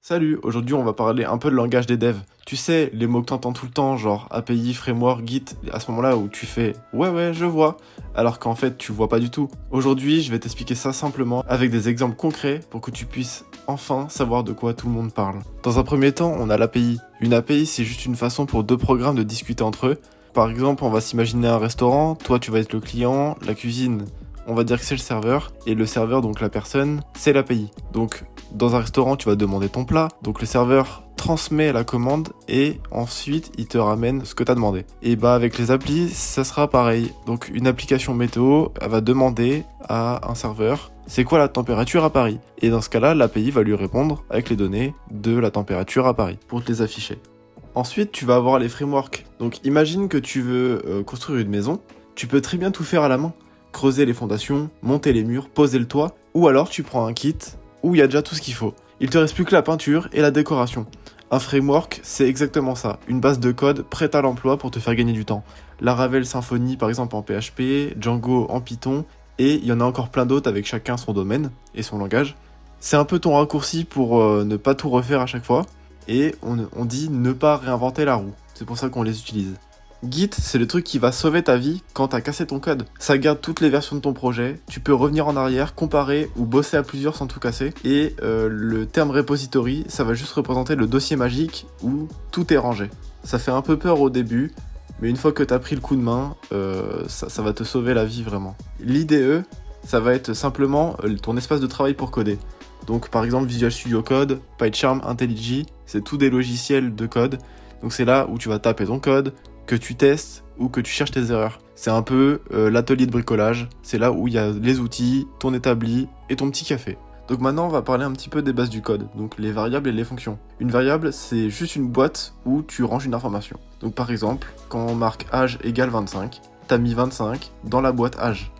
Salut, aujourd'hui on va parler un peu de langage des devs. Tu sais, les mots que t'entends tout le temps, genre API, framework, Git, à ce moment-là où tu fais ouais, je vois, alors qu'en fait tu vois pas du tout. Aujourd'hui, je vais t'expliquer ça simplement avec des exemples concrets pour que tu puisses enfin savoir de quoi tout le monde parle. Dans un premier temps, on a l'API. Une API, c'est juste une façon pour deux programmes de discuter entre eux. Par exemple, on va s'imaginer un restaurant, toi tu vas être le client, la cuisine, on va dire que c'est le serveur, et le serveur, donc la personne, c'est l'API. Donc dans un restaurant, tu vas demander ton plat, donc le serveur transmet la commande et ensuite il te ramène ce que tu as demandé. Et bah avec les applis, ça sera pareil. Donc une application météo, elle va demander à un serveur c'est quoi la température à Paris. Et dans ce cas-là, l'API va lui répondre avec les données de la température à Paris pour te les afficher. Ensuite, tu vas avoir les frameworks. Donc imagine que tu veux construire une maison, tu peux très bien tout faire à la main. Creuser les fondations, monter les murs, poser le toit, ou alors tu prends un kit où il y a déjà tout ce qu'il faut. Il te reste plus que la peinture et la décoration. Un framework, c'est exactement ça, une base de code prête à l'emploi pour te faire gagner du temps. Laravel Symfony par exemple en PHP, Django en Python, et il y en a encore plein d'autres avec chacun son domaine et son langage. C'est un peu ton raccourci pour ne pas tout refaire à chaque fois, et on dit ne pas réinventer la roue, c'est pour ça qu'on les utilise. Git, c'est le truc qui va sauver ta vie quand t'as cassé ton code. Ça garde toutes les versions de ton projet, tu peux revenir en arrière, comparer ou bosser à plusieurs sans tout casser. Et le terme repository, ça va juste représenter le dossier magique où tout est rangé. Ça fait un peu peur au début, mais une fois que t'as pris le coup de main, ça va te sauver la vie vraiment. L'IDE, ça va être simplement ton espace de travail pour coder. Donc par exemple Visual Studio Code, PyCharm, IntelliJ, c'est tous des logiciels de code. Donc c'est là où tu vas taper ton code, que tu testes ou que tu cherches tes erreurs. C'est un peu l'atelier de bricolage, c'est là où il y a les outils, ton établi et ton petit café. Donc maintenant on va parler un petit peu des bases du code, donc les variables et les fonctions. Une variable c'est juste une boîte où tu ranges une information. Donc par exemple, quand on marque âge égale 25, t'as mis 25 dans la boîte âge.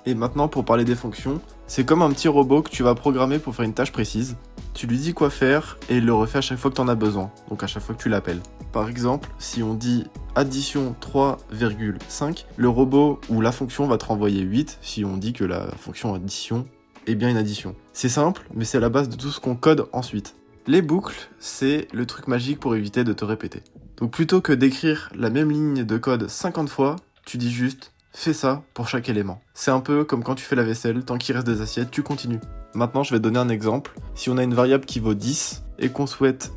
Et maintenant pour parler des fonctions, c'est comme un petit robot que tu vas programmer pour faire une tâche précise. Tu lui dis quoi faire et il le refait à chaque fois que tu en as besoin, donc à chaque fois que tu l'appelles. Par exemple, si on dit addition 3,5, le robot ou la fonction va te renvoyer 8 si on dit que la fonction addition est bien une addition. C'est simple, mais c'est la base de tout ce qu'on code ensuite. Les boucles, c'est le truc magique pour éviter de te répéter. Donc plutôt que d'écrire la même ligne de code 50 fois, tu dis juste fais ça pour chaque élément. C'est un peu comme quand tu fais la vaisselle, tant qu'il reste des assiettes, tu continues. Maintenant, je vais te donner un exemple. Si on a une variable qui vaut 10 et qu'on souhaite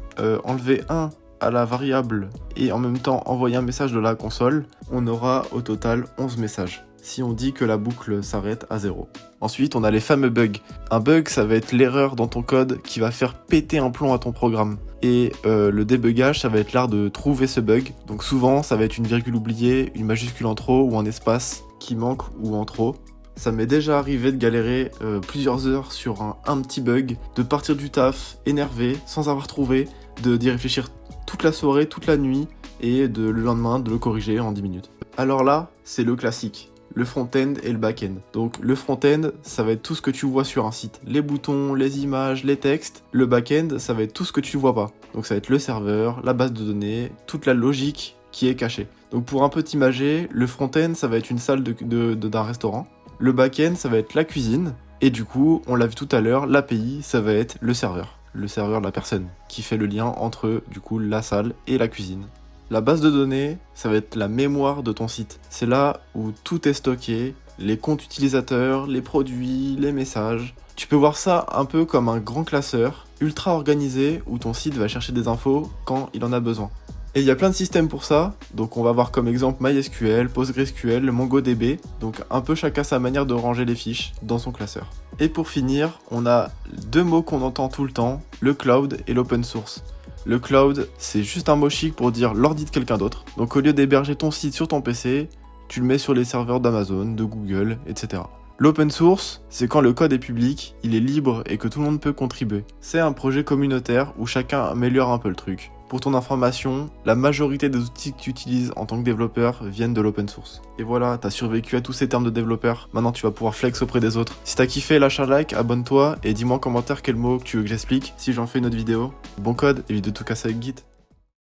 enlever 1 à la variable et en même temps envoyer un message de la console, on aura au total 11 messages. Si on dit que la boucle s'arrête à 0. Ensuite, on a les fameux bugs. Un bug, ça va être l'erreur dans ton code qui va faire péter un plomb à ton programme. Et le débugage, ça va être l'art de trouver ce bug. Donc souvent, ça va être une virgule oubliée, une majuscule en trop ou un espace qui manque ou en trop. Ça m'est déjà arrivé de galérer plusieurs heures sur un petit bug, de partir du taf énervé, sans avoir trouvé, d'y réfléchir toute la soirée, toute la nuit, et le lendemain de le corriger en 10 minutes. Alors là, c'est le classique. Le front-end et le back-end. Donc le front-end, ça va être tout ce que tu vois sur un site. Les boutons, les images, les textes. Le back-end, ça va être tout ce que tu vois pas. Donc ça va être le serveur, la base de données, toute la logique qui est cachée. Donc pour un peu t'imager, le front-end, ça va être une salle d'un restaurant. Le back-end, ça va être la cuisine. Et du coup, on l'a vu tout à l'heure, l'API, ça va être le serveur. Le serveur de la personne, qui fait le lien entre, du coup, la salle et la cuisine. La base de données, ça va être la mémoire de ton site. C'est là où tout est stocké, les comptes utilisateurs, les produits, les messages. Tu peux voir ça un peu comme un grand classeur, ultra organisé, où ton site va chercher des infos quand il en a besoin. Et il y a plein de systèmes pour ça, donc on va voir comme exemple MySQL, PostgreSQL, le MongoDB, donc un peu chacun sa manière de ranger les fiches dans son classeur. Et pour finir, on a deux mots qu'on entend tout le temps, le cloud et l'open source. Le cloud, c'est juste un mot chic pour dire l'ordi de quelqu'un d'autre. Donc au lieu d'héberger ton site sur ton PC, tu le mets sur les serveurs d'Amazon, de Google, etc. L'open source, c'est quand le code est public, il est libre et que tout le monde peut contribuer. C'est un projet communautaire où chacun améliore un peu le truc. Pour ton information, la majorité des outils que tu utilises en tant que développeur viennent de l'open source. Et voilà, t'as survécu à tous ces termes de développeur, maintenant tu vas pouvoir flex auprès des autres. Si t'as kiffé, lâche un like, abonne-toi et dis-moi en commentaire quel mot que tu veux que j'explique si j'en fais une autre vidéo. Bon code, évite de tout casser avec Git.